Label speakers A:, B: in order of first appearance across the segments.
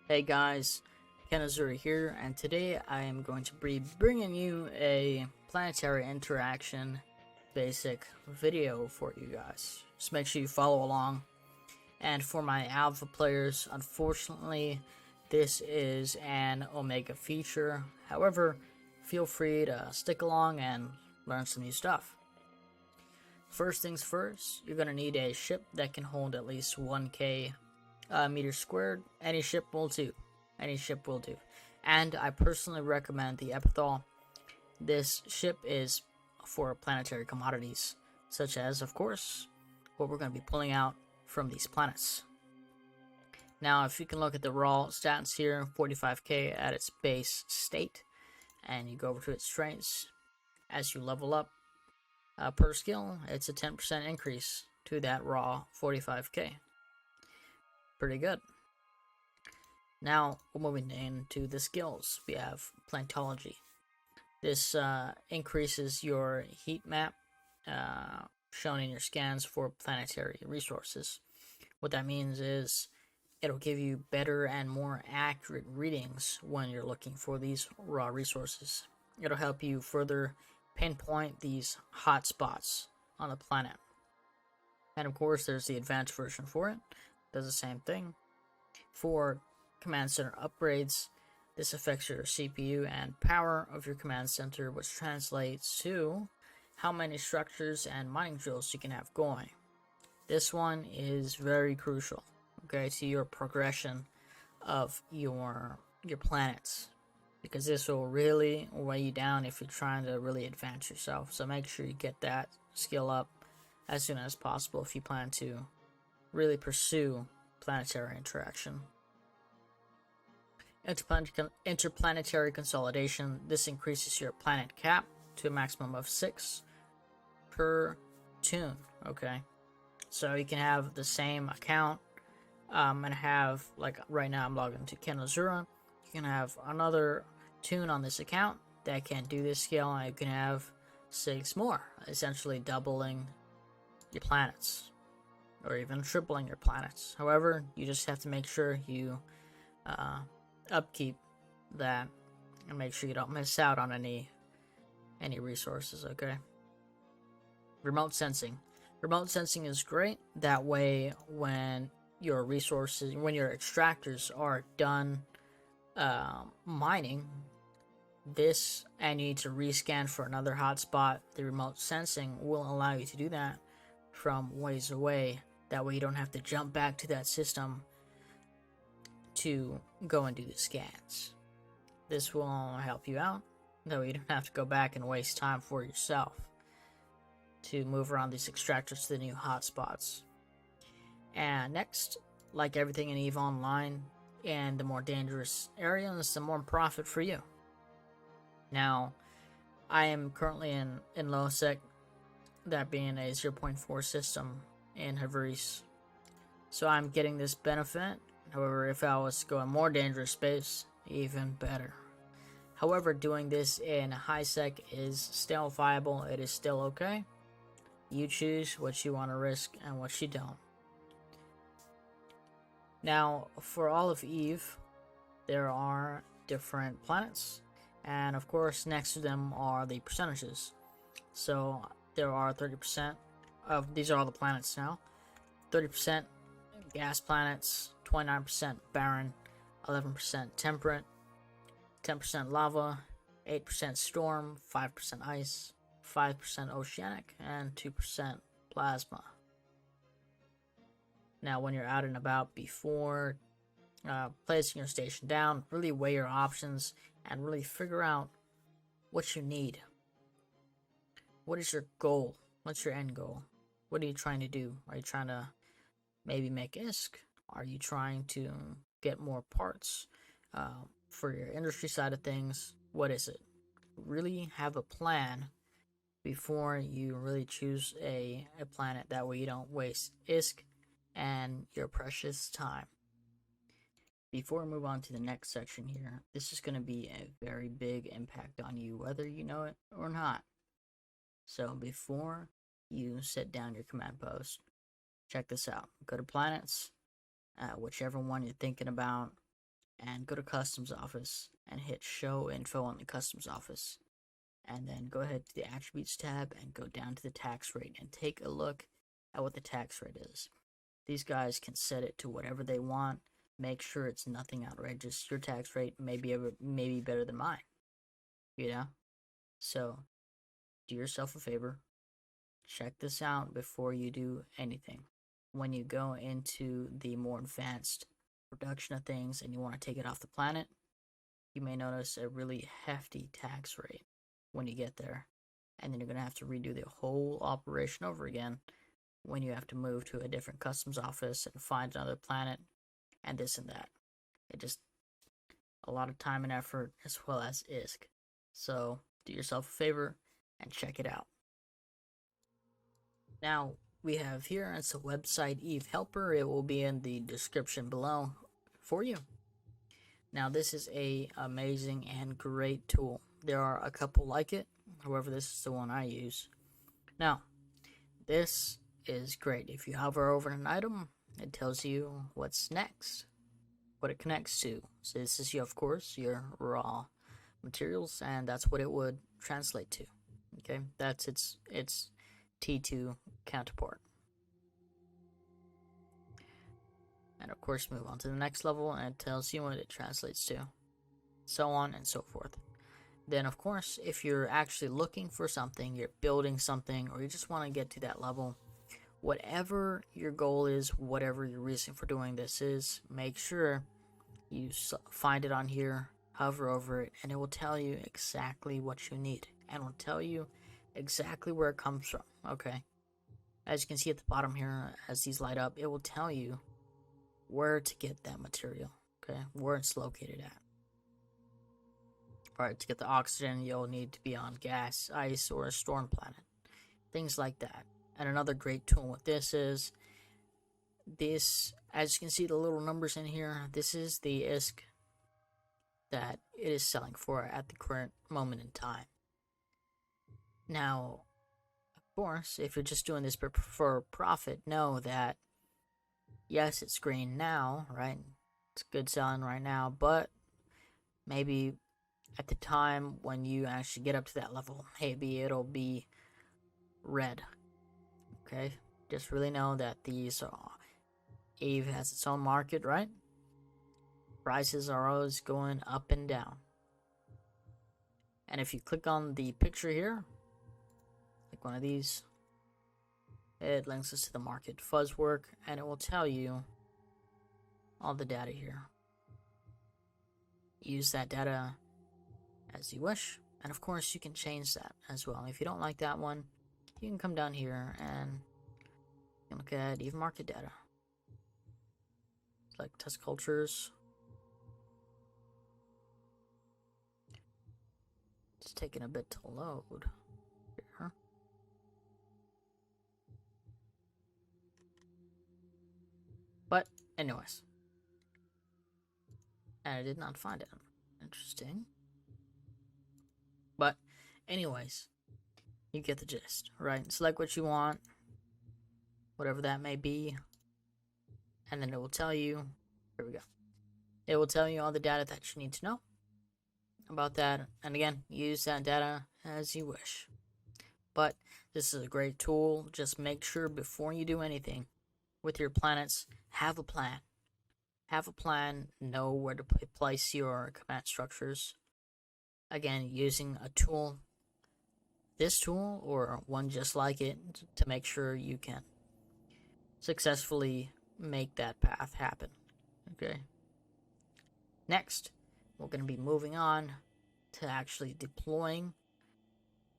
A: Hey guys, Kenazuri here, and today I am going to be bringing you a planetary interaction basic video for you guys. Just make sure you follow along. And for my alpha players, unfortunately, this is an Omega feature. However, feel free to stick along and learn some new stuff. First things first, you're going to need a ship that can hold at least 1k meters squared. Any ship will do. And I personally recommend the Epithal. This ship is for planetary commodities, such as, of course, what we're going to be pulling out from these planets. Now, if you can look at the raw stats here, 45k at its base state, and you go over to its traits, as you level up per skill, it's a 10% increase to that raw 45k. Pretty good. Now, we're moving into the skills. We have Plantology. This increases your heat map shown in your scans for planetary resources. What that means is it'll give you better and more accurate readings when you're looking for these raw resources. It'll help you further pinpoint these hot spots on the planet. And of course, there's the advanced version for it. Does the same thing. For command center upgrades, this affects your CPU and power of your command center, which translates to how many structures and mining drills you can have going. This one is very crucial, okay, to your progression of your planets, because this will really weigh you down if you're trying to really advance yourself. So make sure you get that skill up as soon as possible if you plan to really pursue planetary interaction. Interplanetary consolidation. This increases your planet cap to a maximum of 6 per tune. Okay, so you can have the same account and have, like right now I'm logged into Kenozura. You can have another tune on this account that can do this scale, and you can have 6 more, essentially doubling your planets, or even tripling your planets. However, you just have to make sure you upkeep that and make sure you don't miss out on any resources. Okay. Remote sensing is great. That way, when your extractors are done mining this and you need to rescan for another hotspot, the remote sensing will allow you to do that from ways away. That way you don't have to jump back to that system to go and do the scans. This will help you out. That way you don't have to go back and waste time for yourself to move around these extractors to the new hotspots. And next, like everything in EVE Online, and the more dangerous areas, the more profit for you. Now, I am currently in low sec, that being a 0.4 system in Havris. So I'm getting this benefit. However, if I was to go in more dangerous space, even better. However, doing this in high sec is still viable. It is still okay. You choose what you want to risk and what you don't. Now, for all of EVE, there are different planets, and of course next to them are the percentages. So there are 30% of, these are all the planets now, 30% gas planets, 29% barren, 11% temperate, 10% lava, 8% storm, 5% ice, 5% oceanic, and 2% plasma. Now, when you're out and about, before placing your station down, really weigh your options and really figure out what you need. What is your goal? What's your end goal? What are you trying to do? Are you trying to maybe make ISK? Are you trying to get more parts for your industry side of things? What is it? Really have a plan before you really choose a planet. That way you don't waste ISK and your precious time. Before we move on to the next section here, this is going to be a very big impact on you, whether you know it or not. So before you set down your command post, check this out. Go to planets, whichever one you're thinking about, and go to Customs Office and hit Show Info on the Customs Office. And then go ahead to the Attributes tab and go down to the tax rate and take a look at what the tax rate is. These guys can set it to whatever they want. Make sure it's nothing outrageous. Your tax rate may be better than mine, you know? So, do yourself a favor. Check this out before you do anything. When you go into the more advanced production of things and you want to take it off the planet, you may notice a really hefty tax rate when you get there. And then you're going to have to redo the whole operation over again when you have to move to a different customs office and find another planet and this and that. It just a lot of time and effort as well as ISK. So do yourself a favor and check it out. Now we have here, it's a website Eve Helper. It will be in the description below for you. Now this is a amazing and great tool. There are a couple like it. However, this is the one I use. Now, this is great. If you hover over an item, it tells you what's next, what it connects to. So this is, of course, your raw materials, and that's what it would translate to. Okay, that's its T2 counterpart. And of course, move on to the next level, and it tells you what it translates to, so on and so forth. Then, of course, if you're actually looking for something, you're building something, or you just want to get to that level, whatever your goal is, whatever your reason for doing this is, make sure you find it on here, hover over it, and it will tell you exactly what you need, and will tell you exactly where it comes from. Okay, as you can see at the bottom here, as these light up, it will tell you where to get that material, okay, where it's located at. Alright, to get the oxygen, you'll need to be on gas, ice, or a storm planet, things like that. And another great tool with this is this, as you can see the little numbers in here, this is the ISK that it is selling for at the current moment in time. Now, of course, if you're just doing this for profit, know that yes, it's green now, right? It's good selling right now, but maybe at the time when you actually get up to that level, maybe it'll be red. Okay, just really know that these Eve has its own market, right? Prices are always going up and down. And if you click on the picture here, like one of these, it links us to the market fuzz work, and it will tell you all the data here. Use that data as you wish, and of course you can change that as well. If you don't like that one, you can come down here and you can look at even market data, like test cultures. It's taking a bit to load here. But anyways, and I did not find it. Interesting. But anyways, you get the gist, right? Select what you want, whatever that may be, and then it will tell you, here we go. It will tell you all the data that you need to know about that. And again, use that data as you wish. But this is a great tool. Just make sure before you do anything with your planets, have a plan. Have a plan, know where to place your command structures. Again, using a tool, this tool or one just like it, to make sure you can successfully make that path happen. Okay. Next, we're going to be moving on to actually deploying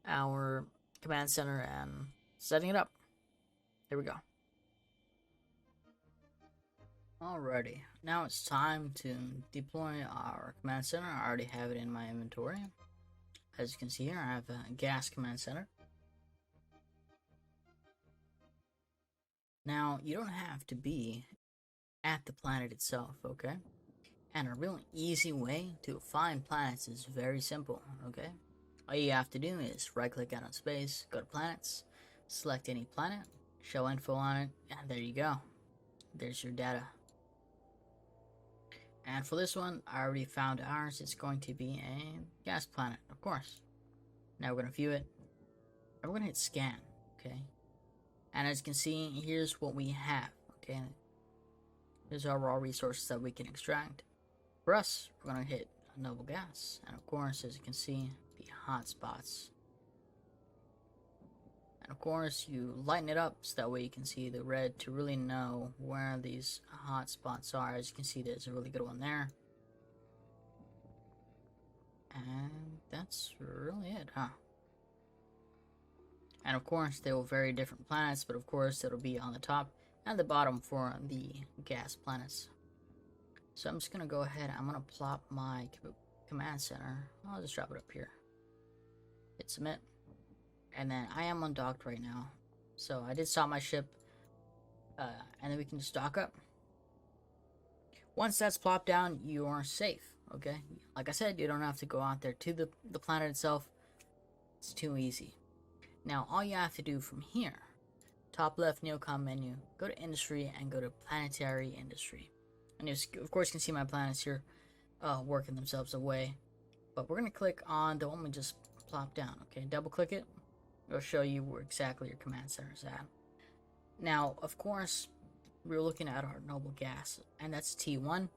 A: our command center and setting it up. Here we go. Alrighty, now it's time to deploy our command center. I already have it in my inventory. As you can see here, I have a gas command center. Now, you don't have to be at the planet itself, okay? And a real easy way to find planets is very simple, okay? All you have to do is right-click out on space, go to planets, select any planet, show info on it, and there you go. There's your data. And for this one, I already found ours. It's going to be a gas planet, of course. Now we're going to view it. And we're going to hit scan, okay? And as you can see, here's what we have, okay? Here's our raw resources that we can extract. For us, we're going to hit noble gas. And of course, as you can see, the hotspots. And of course, you lighten it up so that way you can see the red to really know where these hotspots are. As you can see, there's a really good one there. And that's really it, huh? And of course, they will vary different planets, but of course, it'll be on the top and the bottom for the gas planets. So I'm just going to go ahead, I'm going to plop my command center. I'll just drop it up here. Hit submit. And then I am undocked right now. So I did stop my ship. And then we can just dock up. Once that's plopped down, you are safe, okay? Like I said, you don't have to go out there to the planet itself. It's too easy. Now, all you have to do from here, top left neocom menu, go to industry and go to planetary industry. And you, of course, you can see my planets here working themselves away. But we're going to click on the one we just plopped down, okay? Double click it. It'll show you where exactly your command center is at. Now, of course, we're looking at our noble gas, and that's T1.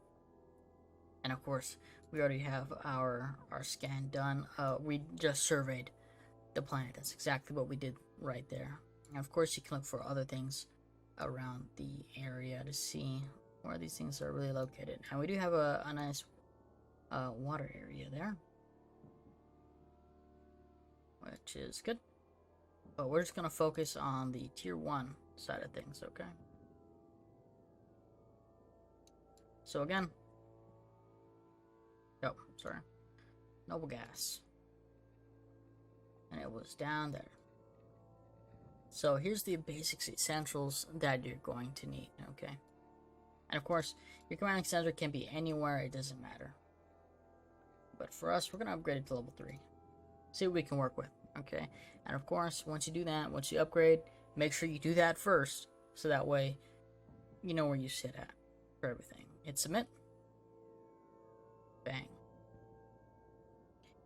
A: And of course, we already have our scan done. We just surveyed the planet. That's exactly what we did right there. And of course, you can look for other things around the area to see where these things are really located. And we do have a nice water area there, which is good. But we're just going to focus on the tier 1 side of things, okay? So again, noble gas. And it was down there. So here's the basic essentials that you're going to need, okay? And of course, your commanding center can be anywhere, it doesn't matter. But for us, we're going to upgrade it to level 3. See what we can work with, okay? And of course, once you do that, once you upgrade, make sure you do that first, so that way you know where you sit at for everything. Hit submit. Bang.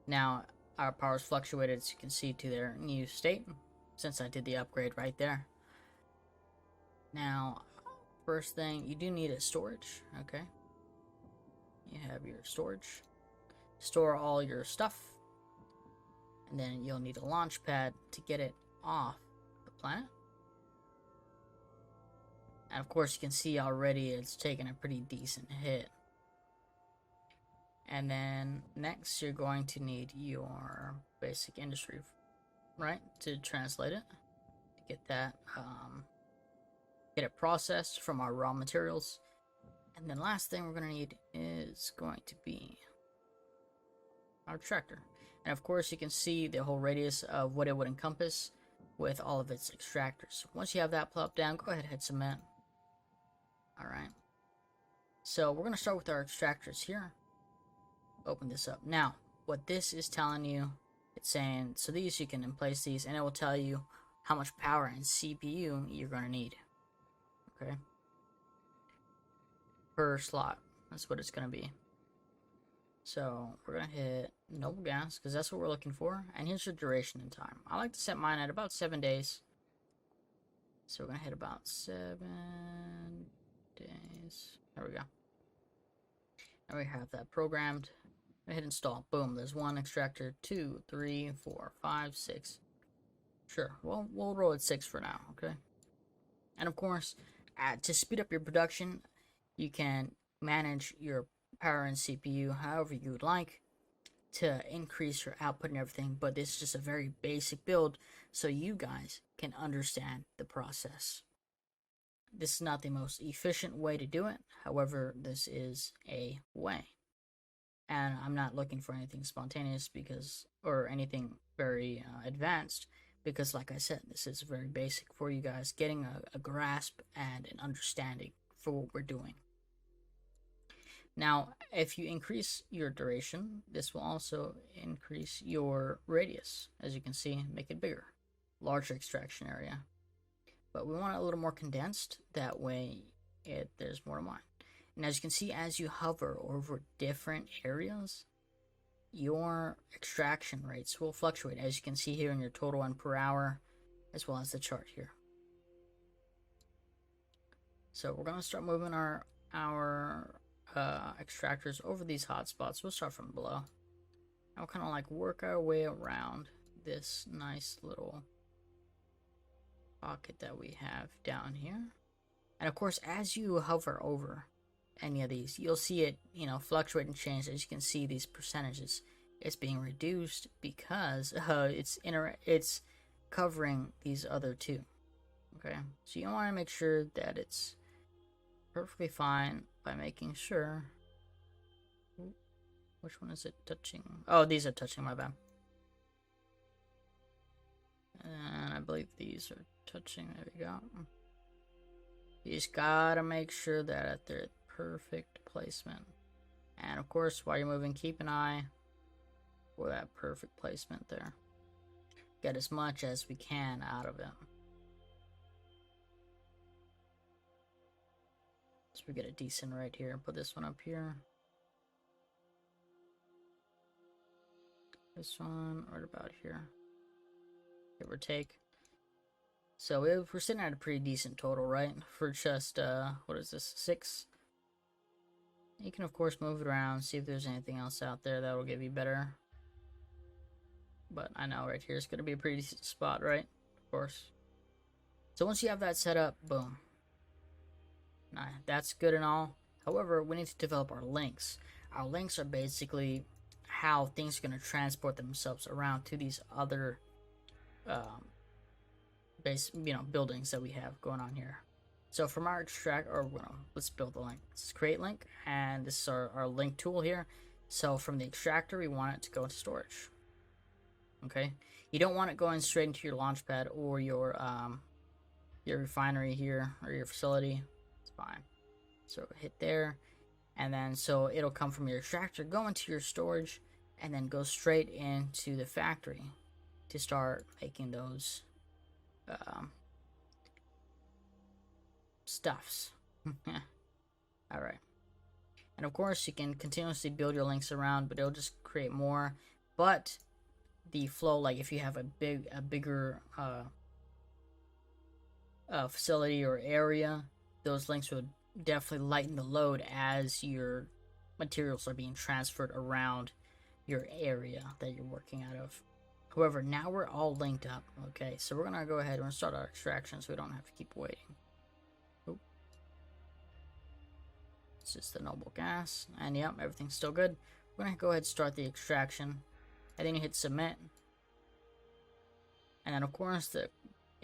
A: Now, our power's fluctuated, as you can see, to their new state, since I did the upgrade right there. Now, first thing, you do need a storage, okay? You have your storage. Store all your stuff. And then you'll need a launch pad to get it off the planet. And of course, you can see already it's taken a pretty decent hit. And then next, you're going to need your basic industry, right, to translate it, to get that, get it processed from our raw materials. And then last thing we're going to need is going to be our tractor. And of course, you can see the whole radius of what it would encompass with all of its extractors. Once you have that plopped down, go ahead and hit submit. Alright. So we're going to start with our extractors here. Open this up. Now, what this is telling you, it's saying, so these, you can place these, and it will tell you how much power and CPU you're going to need. Okay? Per slot. That's what it's going to be. So we're going to hit noble gas, because that's what we're looking for. And here's your duration in time. I like to set mine at about 7 days. So we're going to hit about 7 days. There we go. And we have that programmed. I hit install. Boom. There's one extractor, 2, 3, 4, 5, 6. Sure. Well, we'll roll at 6 for now. Okay. And of course, to speed up your production, you can manage your power and CPU however you would like to increase your output and everything. But this is just a very basic build so you guys can understand the process. This is not the most efficient way to do it. However, this is a way. And I'm not looking for anything spontaneous or anything very advanced, because like I said, this is very basic for you guys, getting a grasp and an understanding for what we're doing. Now, if you increase your duration, this will also increase your radius. As you can see, make it bigger, larger extraction area. But we want it a little more condensed, that way there's more to mine. And as you can see, as you hover over different areas, your extraction rates will fluctuate, as you can see here in your total and per hour, as well as the chart here. So we're going to start moving our extractors over these hotspots. We'll start from below. And we'll kind of like work our way around this nice little pocket that we have down here. And of course, as you hover over any of these, you'll see it, fluctuate and change. As you can see, these percentages, it's being reduced because it's covering these other two. Okay, so you want to make sure that it's perfectly fine by making sure. Which one is it touching? Oh, these are touching, my bad. And I believe these are touching. There we go. You just gotta make sure that at their perfect placement. And of course, while you're moving, keep an eye for that perfect placement there. Get as much as we can out of it. So we get a decent right here. Put this one up here. This one right about here, give or take. So we're sitting at a pretty decent total, right? For just, what is this, 6? You can, of course, move it around, see if there's anything else out there that will give you better. But I know right here is going to be a pretty decent spot, right? Of course. So once you have that set up, boom. Nah, that's good and all. However, we need to develop our links. Our links are basically how things are going to transport themselves around to these other buildings that we have going on here. So from our let's build the link. This is create link, and this is our link tool here. So from the extractor, we want it to go into storage. Okay, you don't want it going straight into your launch pad or your refinery here or your facility. It's fine. So hit there, and then so it'll come from your extractor, go into your storage, and then go straight into the factory to start making those stuffs. Alright. And of course, you can continuously build your links around, but it'll just create more. But the flow, like if you have a bigger facility or area, those links would definitely lighten the load as your materials are being transferred around your area that you're working out of. However, now we're all linked up. Okay, so we're gonna go ahead and start our extraction so we don't have to keep waiting. Oop. This is the noble gas, and yep, everything's still good. We're gonna go ahead and start the extraction, and then you hit submit, and then of course it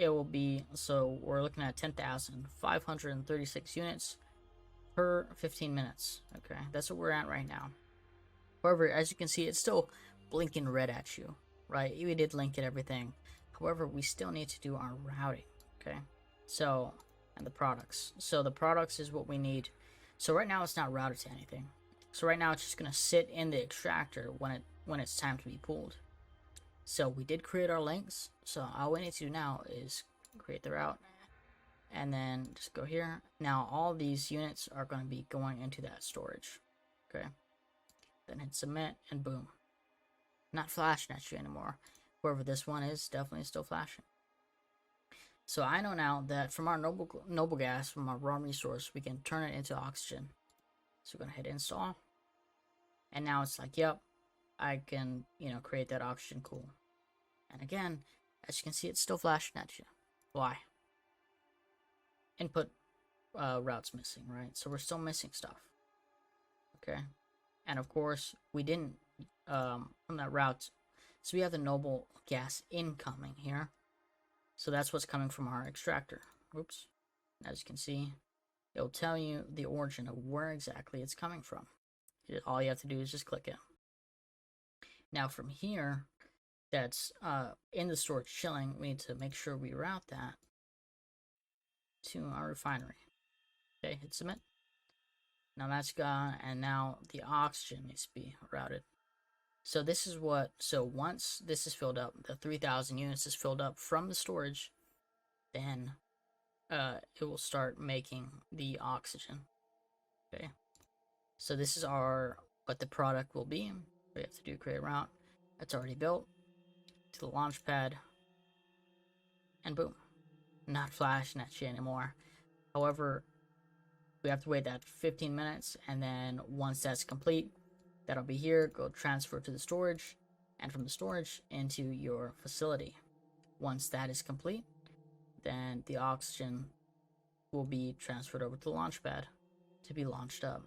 A: will be, so we're looking at 10,536 units per 15 minutes. Okay, that's what we're at right now. However, as you can see, it's still blinking red at you, right? We did link it, everything. However, we still need to do our routing, okay? So, and the products. So the products is what we need. So right now it's not routed to anything. So right now it's just gonna sit in the extractor when it's time to be pulled. So we did create our links. So all we need to do now is create the route, and then just go here. Now all these units are going to be going into that storage. Okay. Then hit submit, and boom. Not flashing at you anymore. Whoever this one is, definitely still flashing. So I know now that from our noble gas, from our raw resource, we can turn it into oxygen. So we're going to hit install. And now it's like, yep, I can, create that oxygen cool. And again, as you can see, it's still flashing at you. Why? Input route's missing, right? So we're still missing stuff. Okay. And of course, we didn't, from that route, so we have the noble gas incoming here. So that's what's coming from our extractor. Oops. As you can see, it'll tell you the origin of where exactly it's coming from. All you have to do is just click it. Now from here, that's in the storage chilling, we need to make sure we route that to our refinery. Okay, hit submit. Now that's gone, and now the oxygen needs to be routed. So this is so once this is filled up, the 3,000 units is filled up from the storage, then it will start making the oxygen. Okay, So this is what the product will be. We have to do create route. It's already built to the launch pad, and boom, not flash, not shit anymore. However, we have to wait that 15 minutes, and then once that's complete, that'll be here. Go transfer to the storage, and from the storage into your facility. Once that is complete, then the oxygen will be transferred over to the launch pad to be launched up.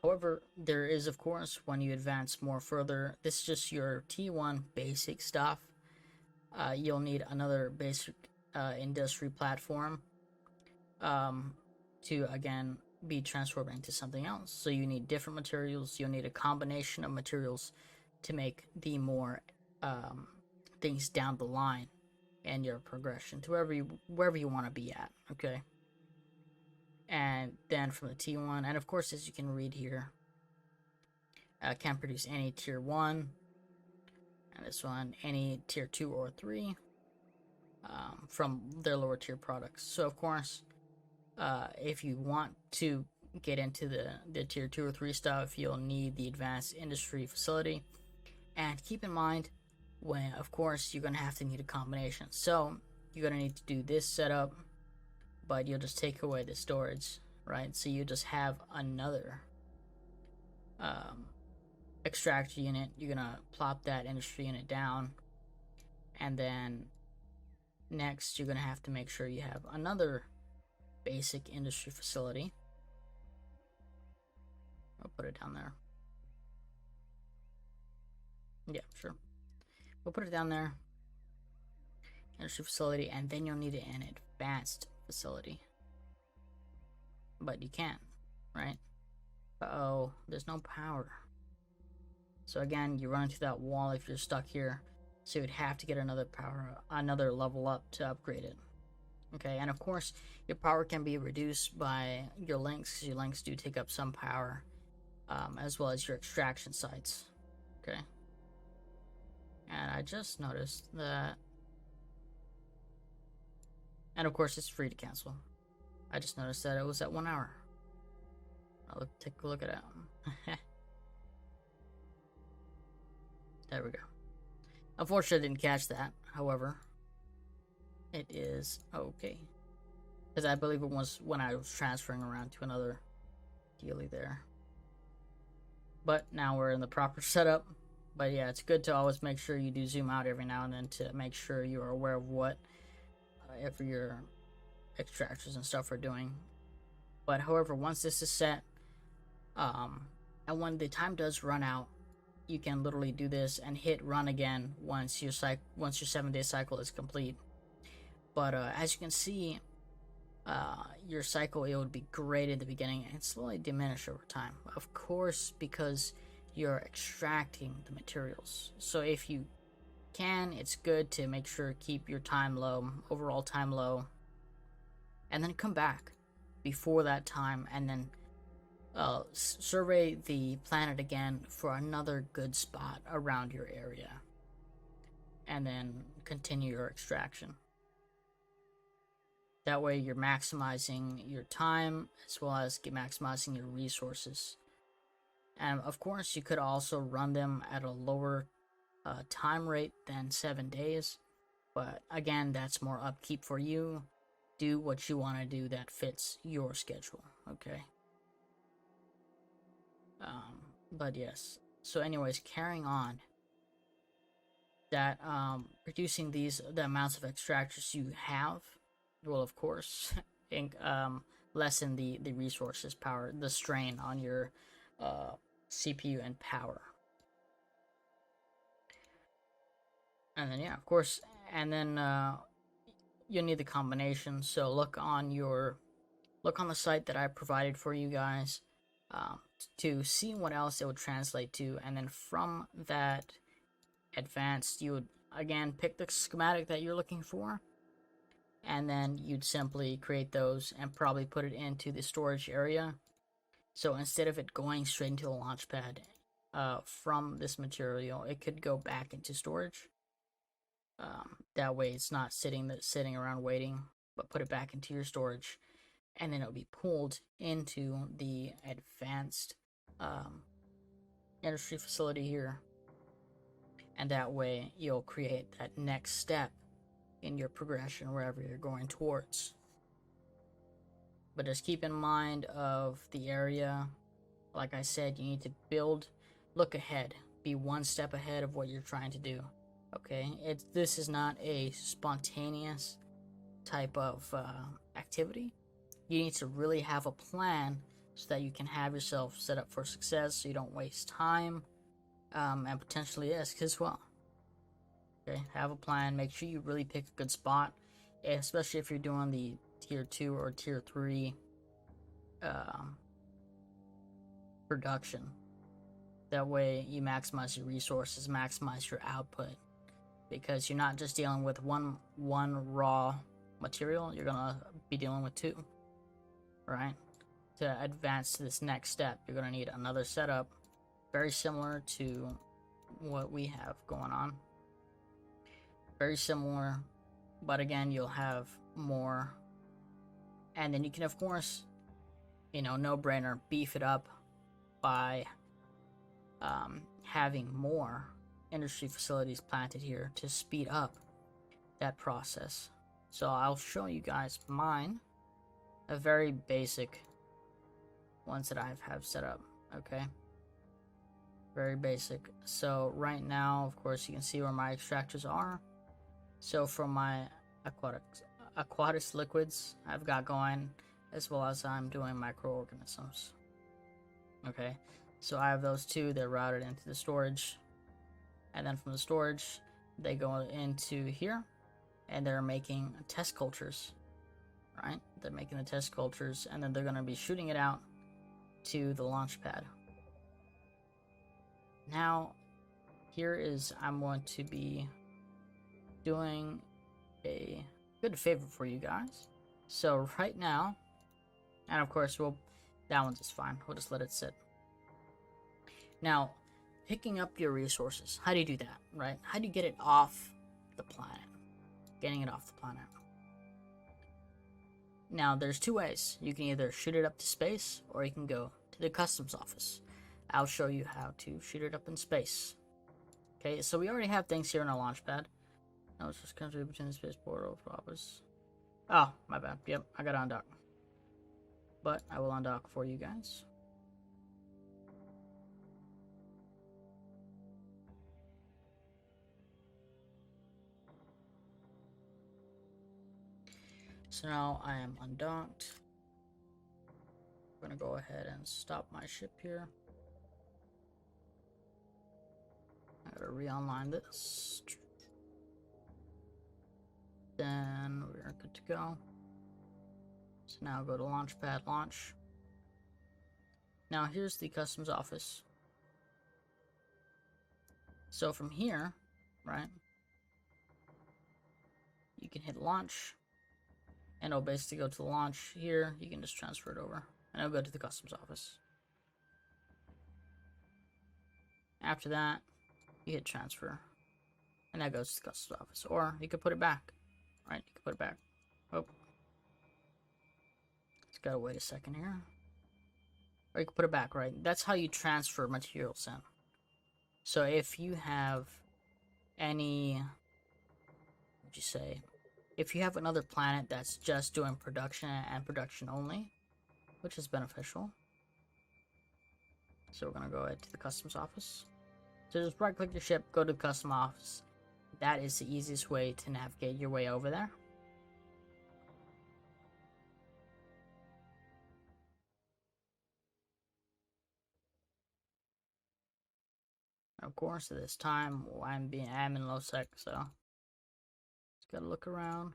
A: However, there is, of course, when you advance more further, this is just your T1 basic stuff. You'll need another basic industry platform to, again, be transformed into something else. So you need different materials. You'll need a combination of materials to make the more things down the line in your progression to wherever you want to be at, okay? And then from the T1, and of course, as you can read here, can produce any tier 1, and this one, any tier 2 or 3 from their lower tier products. So of course, if you want to get into the tier 2 or 3 stuff, you'll need the advanced industry facility. And keep in mind, when of course you're gonna have to need a combination. So you're gonna need to do this setup, but you'll just take away the storage, right? So you just have another extractor unit. You're gonna plop that industry unit down, and then next you're gonna have to make sure you have another basic industry facility. I'll put it down there. Yeah, sure. We'll put it down there. Industry facility, and then you'll need an advanced facility. But you can't, right? Uh-oh, there's no power. So again, you run into that wall if you're stuck here. So you'd have to get another level up to upgrade it. Okay, and of course, your power can be reduced by your links, because your links do take up some power, as well as your extraction sites. Okay. And I just noticed that, and of course, it's free to cancel. I just noticed that it was at 1 hour. I'll take a look at it. There we go. Unfortunately, I didn't catch that. However, it is okay, because I believe it was when I was transferring around to another dealie there. But now we're in the proper setup. But yeah, it's good to always make sure you do zoom out every now and then to make sure you are aware of what every your extractors and stuff are doing. But however, once this is set, and when the time does run out, you can literally do this and hit run again once your 7-day cycle is complete. But as you can see, your cycle, it would be great at the beginning and slowly diminish over time. Of course, because you're extracting the materials. So if you can, it's good to make sure keep your time low, overall time low, and then come back before that time, and then survey the planet again for another good spot around your area, and then continue your extraction. That way you're maximizing your time as well as maximizing your resources. And of course, you could also run them at a lower time rate than 7 days. But again, that's more upkeep for you. Do what you want to do that fits your schedule, okay? But yes. So anyways, carrying on. That producing the amounts of extractors you have will, of course, lessen the resources power, the strain on your CPU and power. And then yeah, of course, and then you'll need the combination. So look on the site that I provided for you guys to see what else it would translate to, and then from that advanced, you would again pick the schematic that you're looking for, and then you'd simply create those and probably put it into the storage area. So instead of it going straight into the launch pad from this material, it could go back into storage. That way it's not sitting around waiting, but put it back into your storage, and then it'll be pulled into the advanced industry facility here, and that way you'll create that next step in your progression wherever you're going towards. But just keep in mind of the area. Like I said, you need to look ahead, be one step ahead of what you're trying to do. Okay, this is not a spontaneous type of activity. You need to really have a plan so that you can have yourself set up for success, so you don't waste time, and potentially risk as well. Okay, have a plan. Make sure you really pick a good spot, especially if you're doing the tier 2 or tier 3 production. That way you maximize your resources, maximize your output, because you're not just dealing with one raw material, you're gonna be dealing with 2, right? To advance to this next step, you're gonna need another setup very similar to what we have going on. Very similar, but again, you'll have more. And then you can, of course, no-brainer, beef it up by having more industry facilities planted here to speed up that process. So I'll show you guys mine, a very basic ones that I have set up. Okay, very basic. So right now, of course, you can see where my extractors are. So for my aquatic liquids I've got going, as well as I'm doing microorganisms. Okay, so I have those 2, they're routed into the storage, and then from the storage they go into here, and they're making test cultures, right? They're making the test cultures, and then they're going to be shooting it out to the launch pad. Now here is, I'm going to be doing a good favor for you guys. So right now, and of course that one's just fine, we'll just let it sit. Now, picking up your resources, how do you do that, right? How do you get it off the planet? Getting it off the planet. Now, there's 2 ways. You can either shoot it up to space, or you can go to the customs office. I'll show you how to shoot it up in space. Okay, so we already have things here in our launch pad. Now it's just country between the space portal office. Oh, my bad. Yep, I gotta undock. But I will undock for you guys. So now I am undocked. I'm gonna go ahead and stop my ship here. I gotta re-online this. Then we're good to go. So now go to Launchpad Launch. Now here's the customs office. So from here, right, you can hit launch, and it'll basically go to the launch here. You can just transfer it over, and it'll go to the customs office. After that, you hit transfer, and that goes to the customs office. Or you could put it back, right? You could put it back. Oh, just gotta wait a second here. Or you can put it back, right? That's how you transfer materials in. So if you have any, what'd you say? If you have another planet that's just doing production and production only, which is beneficial. So we're gonna go ahead to the customs office. So just right click your ship, go to the customs office. That is the easiest way to navigate your way over there. Of course, at this time, I'm in low sec, so just gotta look around.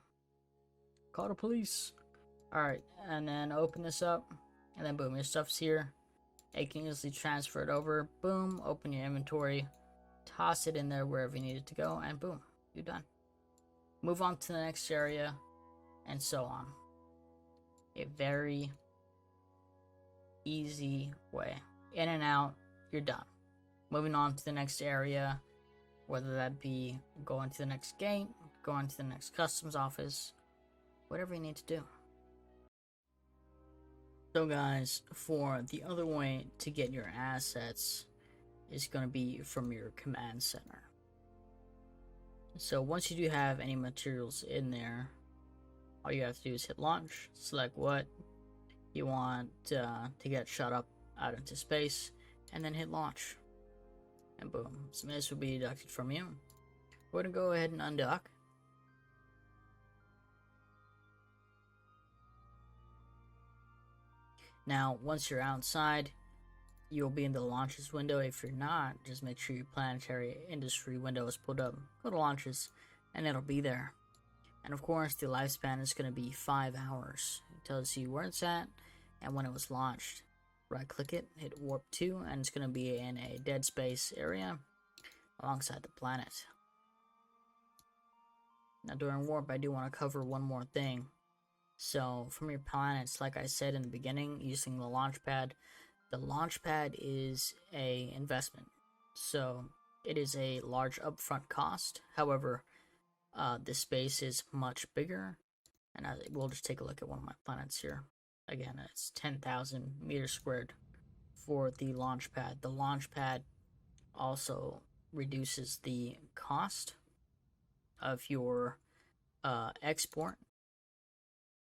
A: Call the police. Alright, and then open this up, and then boom, your stuff's here. You can easily transfer it over. Boom, open your inventory, toss it in there wherever you need it to go, and boom, you're done. Move on to the next area, and so on. A very easy way. In and out, you're done. Moving on to the next area, whether that be going to the next gate, going to the next customs office, whatever you need to do. So guys, for the other way to get your assets is going to be from your command center. So once you do have any materials in there, all you have to do is hit launch, select what you want to get shot up out into space, and then hit launch. And boom, some miss will be deducted from you. We're going to go ahead and undock. Now, once you're outside, you'll be in the launches window. If you're not, just make sure your planetary industry window is pulled up. Go to launches, and it'll be there. And of course, the lifespan is going to be 5 hours. It tells you where it's at and when it was launched. Right click it, hit warp 2, and it's going to be in a dead space area alongside the planet. Now during warp, I do want to cover one more thing. So from your planets, like I said in the beginning, using the launch pad is a investment. So it is a large upfront cost. However, this space is much bigger, and we'll just take a look at one of my planets here. Again, it's 10,000 meters squared for the launch pad. The launch pad also reduces the cost of your export.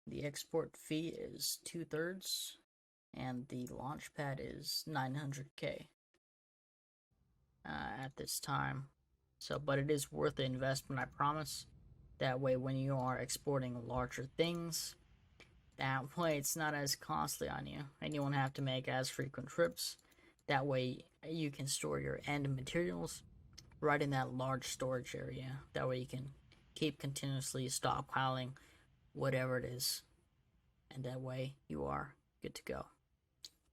A: The export fee is 2/3, and the launch pad is 900k at this time. So, but it is worth the investment, I promise. That way, when you are exporting larger things, that way it's not as costly on you, and you won't have to make as frequent trips. That way, you can store your end materials right in that large storage area. That way, you can keep continuously stockpiling whatever it is, and that way you are good to go.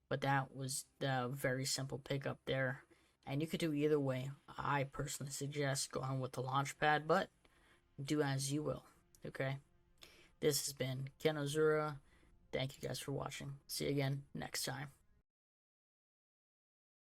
A: But that was the very simple pickup there, and you could do either way. I personally suggest going with the launch pad, but do as you will. Okay, this has been Ken Ozura. Thank you guys for watching. See you again next time.